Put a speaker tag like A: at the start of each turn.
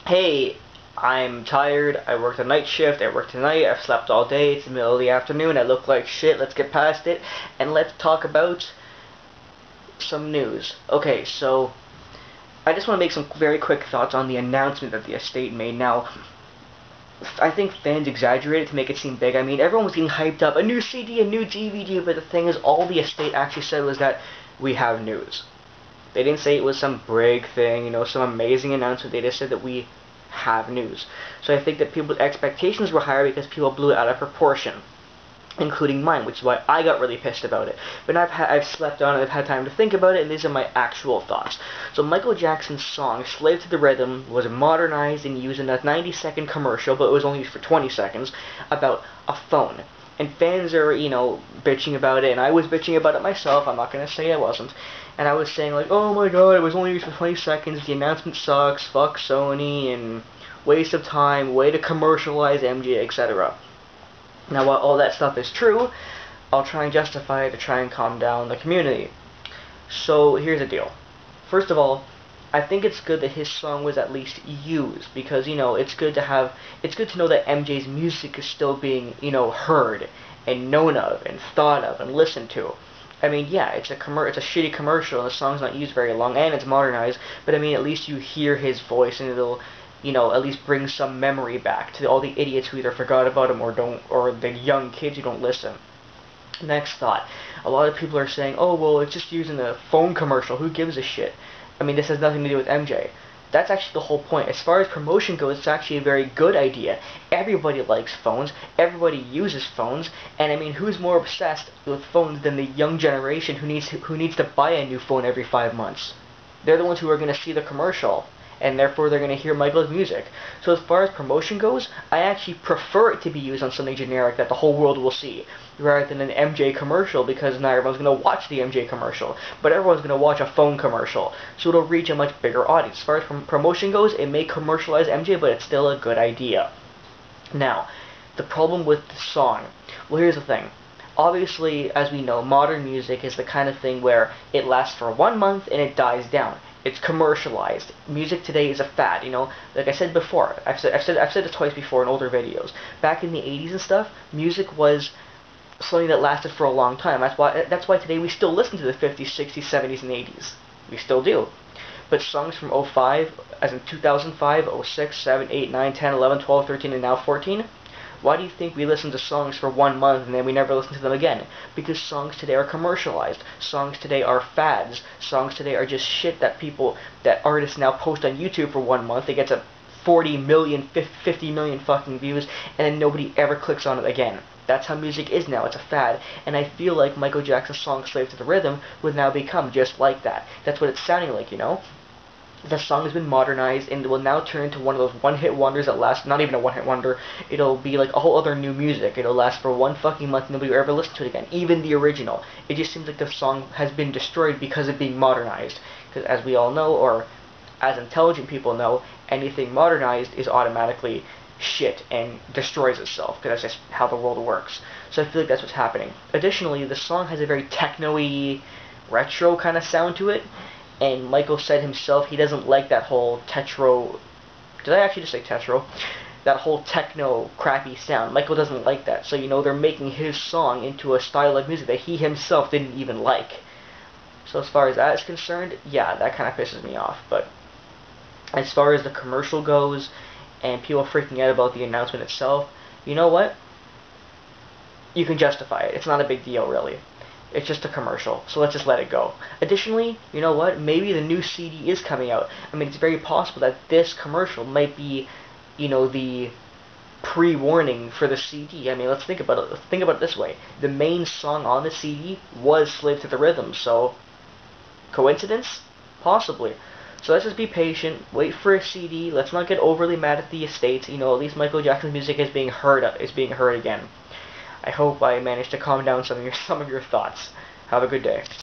A: hey, I'm tired, I worked a night shift, I worked tonight, I've slept all day, it's the middle of the afternoon, I look like shit, let's get past it, and let's talk about some news. Okay, so I just want to make some very quick thoughts on the announcement that the estate made. Now, I think fans exaggerated to make it seem big. I mean, everyone was getting hyped up, a new CD, a new DVD, but the thing is, all the estate actually said was that we have news. They didn't say it was some big thing, some amazing announcement. They just said that we have news. So I think that people's expectations were higher because people blew it out of proportion, including mine, which is why I got really pissed about it. But I've slept on it, I've had time to think about it, and these are my actual thoughts. So Michael Jackson's song, Slave to the Rhythm, was modernized and used in a 90-second commercial, but it was only used for 20 seconds, about a phone. And fans are, bitching about it, and I was bitching about it myself, I'm not going to say I wasn't. And I was saying, like, oh my god, it was only used for 20 seconds, the announcement sucks, fuck Sony, and waste of time, way to commercialize MJ, etc. Now, while all that stuff is true, I'll try and justify it to try and calm down the community. So, here's the deal. First of all, I think it's good that his song was at least used, because, it's good to know that MJ's music is still being, heard, and known of, and thought of, and listened to. I mean, yeah, it's a shitty commercial, and the song's not used very long, and it's modernized, but I mean, at least you hear his voice, and it'll, at least bring some memory back to all the idiots who either forgot about him or the young kids who don't listen. Next thought. A lot of people are saying, oh, well, it's just using a phone commercial, who gives a shit? I mean, this has nothing to do with MJ. That's actually the whole point. As far as promotion goes, it's actually a very good idea. Everybody likes phones, everybody uses phones, and I mean, who's more obsessed with phones than the young generation who needs to buy a new phone every 5 months? They're the ones who are going to see the commercial, and therefore they're going to hear Michael's music. So as far as promotion goes, I actually prefer it to be used on something generic that the whole world will see, rather than an MJ commercial, because not everyone's going to watch the MJ commercial, but everyone's going to watch a phone commercial, so it'll reach a much bigger audience. As far as promotion goes, it may commercialize MJ, but it's still a good idea. Now, the problem with the song. Well, here's the thing. Obviously, as we know, modern music is the kind of thing where it lasts for 1 month and it dies down. It's commercialized. Music today is a fad, Like I said before, I've said this twice before in older videos. Back in the 80s and stuff, music was something that lasted for a long time. That's why today we still listen to the 50s, 60s, 70s, and 80s. We still do. But songs from 05, as in 2005, 06, 7, 8, 9, 10, 11, 12, 13, and now 14, why do you think we listen to songs for 1 month and then we never listen to them again? Because songs today are commercialized. Songs today are fads. Songs today are just shit that artists now post on YouTube for 1 month. They get to 40 million, 50 million fucking views, and then nobody ever clicks on it again. That's how music is now. It's a fad. And I feel like Michael Jackson's song Slave to the Rhythm would now become just like that. That's what it's sounding like, The song has been modernized and will now turn into one of those one-hit wonders that lasts, not even a one-hit wonder, it'll be like a whole other new music. It'll last for 1 fucking month and nobody will ever listen to it again, even the original. It just seems like the song has been destroyed because of being modernized. Because as we all know, or as intelligent people know, anything modernized is automatically shit and destroys itself, because that's just how the world works. So I feel like that's what's happening. Additionally, the song has a very techno-y, retro kind of sound to it. And Michael said himself he doesn't like that whole tetro... Did I actually just say tetro? That whole techno crappy sound. Michael doesn't like that. So, they're making his song into a style of music that he himself didn't even like. So as far as that is concerned, yeah, that kind of pisses me off. But as far as the commercial goes, and people freaking out about the announcement itself, you know what? You can justify it. It's not a big deal, really. It's just a commercial, so let's just let it go. Additionally, you know what? Maybe the new CD is coming out. I mean, it's very possible that this commercial might be, the pre-warning for the CD. I mean, let's think about it. Let's think about it this way. The main song on the CD was Slave to the Rhythm, so coincidence? Possibly. So let's just be patient, wait for a CD, let's not get overly mad at the estates. At least Michael Jackson's music is being heard again. I hope I managed to calm down some of your thoughts. Have a good day.